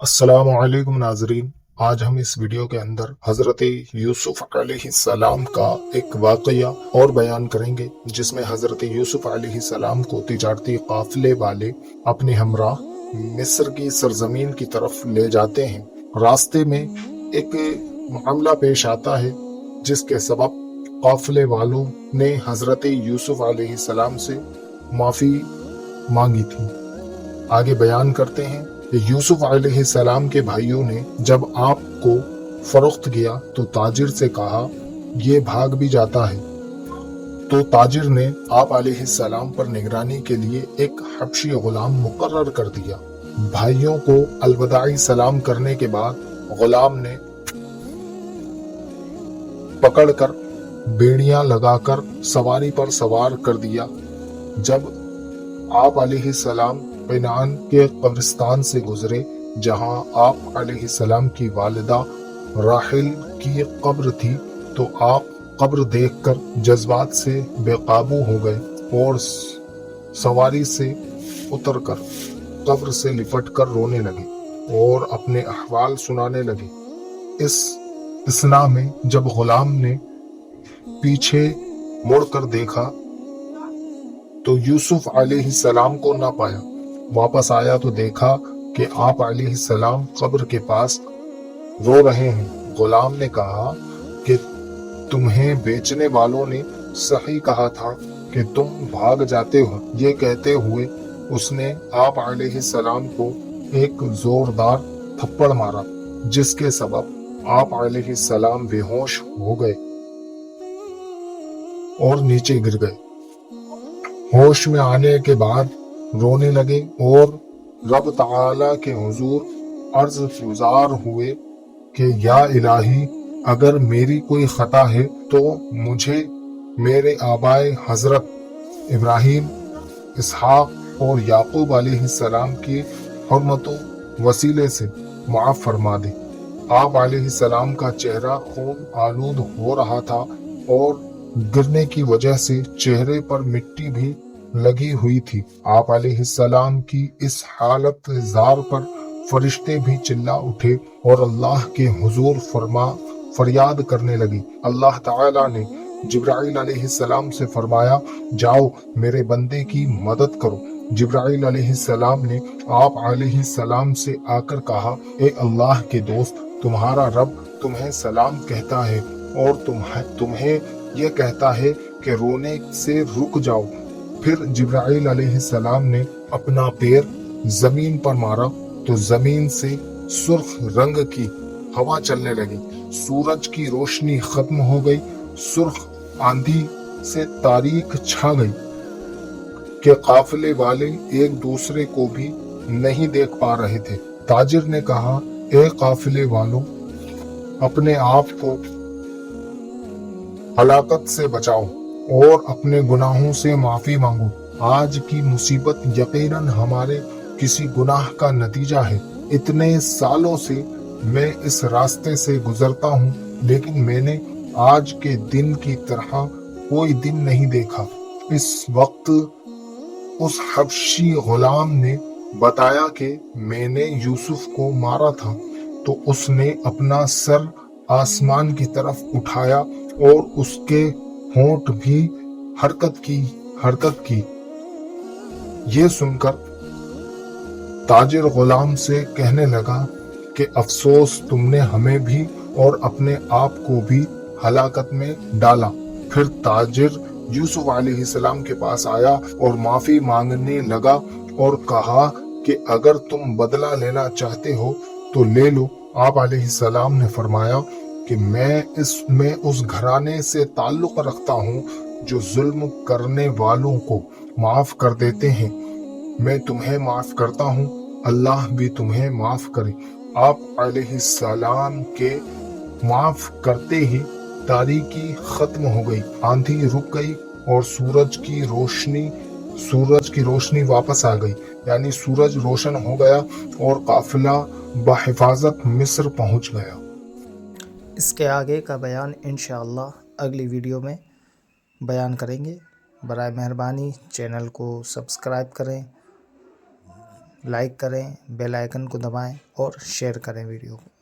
अस्सलाम वालेकुम नाजरीन। आज हम इस वीडियो के अंदर हजरत यूसुफ अलैहिस्सलाम का एक वाकया और बयान करेंगे, जिसमें हजरत यूसुफ अलैहिस्सलाम को तिजारती काफिले वाले अपने हमराह मिस्र की सरजमीन की तरफ ले जाते हैं। रास्ते में एक मामला पेश आता है जिसके सबब काफिले वालों ने हजरत यूसुफ अलैहिस्सलाम से माफी मांगी थी। आगे बयान करते हैं कि यूसुफ अलैहिस्सलाम के भाइयों ने जब आप को फरोख्त किया तो ताजिर से कहा, ये भाग भी जाता है। तो ताजिर ने आप अलैहिस्सलाम पर निगरानी के लिए एक हबशी गुलाम मुकर्रर कर दिया। भाइयों को अलविदाई सलाम करने के बाद गुलाम ने पकड़कर बेड़ियां लगाकर सवारी पर सवार कर दिया। जब आप अलैहिस्सलाम कनान के कब्रिस्तान से गुजरे, जहां आप अलैहिस्सलाम की वालिदा राहिल की कब्र थी, तो आप कब्र देखकर जज्बात से बेकाबू हो गए और सवारी से उतरकर कब्र से लिपटकर रोने लगे और अपने अहवाल सुनाने लगे। इस इसना में जब गुलाम ने पीछे मुड़कर देखा तो यूसुफ अलैहिस्सलाम को ना पाया। वापस आया तो देखा कि आप अलैहिस्सलाम कब्र के पास रो रहे हैं। गुलाम ने कहा कि तुम्हें बेचने वालों ने सही कहा था कि तुम भाग जाते हो। ये कहते हुए उसने आप अलैहिस्सलाम को एक जोरदार थप्पड़ मारा, जिसके सबब आप अलैहिस्सलाम बेहोश हो गए और नीचे गिर गए। होश में आने के बाद रोने लगे और रब ताला के हुजूर अर्ज गुजार हुए कि या इलाही, अगर मेरी कोई खता है तो मुझे मेरे आबाए हजरत इब्राहिम, इसहाक और याकूब अलैहिस्सलाम की हुर्मतो वसीले से माफ फरमा दे। आप अलैहिस्सलाम का चेहरा खून आलूद हो रहा था और गिरने की वजह से चेहरे पर मिट्टी भी लगी हुई थी। आप अलैहिस्सलाम की इस हालत जार पर फरिश्ते भी चिल्ला उठे और अल्लाह के हुजूर फरियाद करने लगी। अल्लाह ताला ने जिब्राइल अलैहिस्सलाम से फरमाया, जाओ मेरे बंदे की मदद करो। जिब्राइल अलैहिस्सलाम ने आप अलैहिस्सलाम से आकर कहा, ए अल्लाह के दोस्त, तुम्हारा रब तुम्हें सलाम कहता है और तुम्हें यह कहता है कि रोने से रुक जाओ। फिर जिब्राइल अलैहिस्सलाम ने अपना पैर जमीन पर मारा तो जमीन से सुर्ख रंग की हवा चलने लगी। सूरज की रोशनी खत्म हो गई। सुर्ख आंधी से तारीख छा गई कि काफिले वाले एक दूसरे को भी नहीं देख पा रहे थे। ताजिर ने कहा, ए काफिले वालों, अपने आप को हलाकत से बचाओ और अपने गुनाहों से माफी मांगो। आज की मुसीबत यकीनन हमारे किसी गुनाह का नतीजा है। इतने सालों से मैं इस रास्ते से गुजरता हूँ, लेकिन मैंने आज के दिन की तरह कोई दिन नहीं देखा। इस वक्त उस हबशी गुलाम ने बताया कि मैंने यूसुफ को मारा था, तो उसने अपना सर आसमान की तरफ उठाया और उसके होंठ भी हरकत की। ये सुनकर ताजिर गुलाम से कहने लगा कि अफसोस, तुमने हमें भी और अपने आप को भी हलाकत में डाला। फिर ताजिर यूसुफ अलैहिस्सलाम के पास आया और माफी मांगने लगा और कहा कि अगर तुम बदला लेना चाहते हो तो ले लो। आप अलैहिस्सलाम ने फरमाया कि मैं उस घराने से ताल्लुक रखता हूँ जो जुल्म करने वालों को माफ कर देते हैं। मैं तुम्हें माफ करता हूँ, अल्लाह भी तुम्हें माफ करे। आप अलैहिस्सलाम के माफ करते ही तारीकी खत्म हो गई, आंधी रुक गई और सूरज की रोशनी वापस आ गई। यानी सूरज रोशन हो गया और काफिला बहिफाजत मिस्र पहुंच गया। इसके आगे का बयान इंशाअल्लाह अगली वीडियो में बयान करेंगे। बराए मेहरबानी चैनल को सब्सक्राइब करें। لائک کریں، بیل آئیکن کو دبائیں اور شیئر کریں ویڈیو کو۔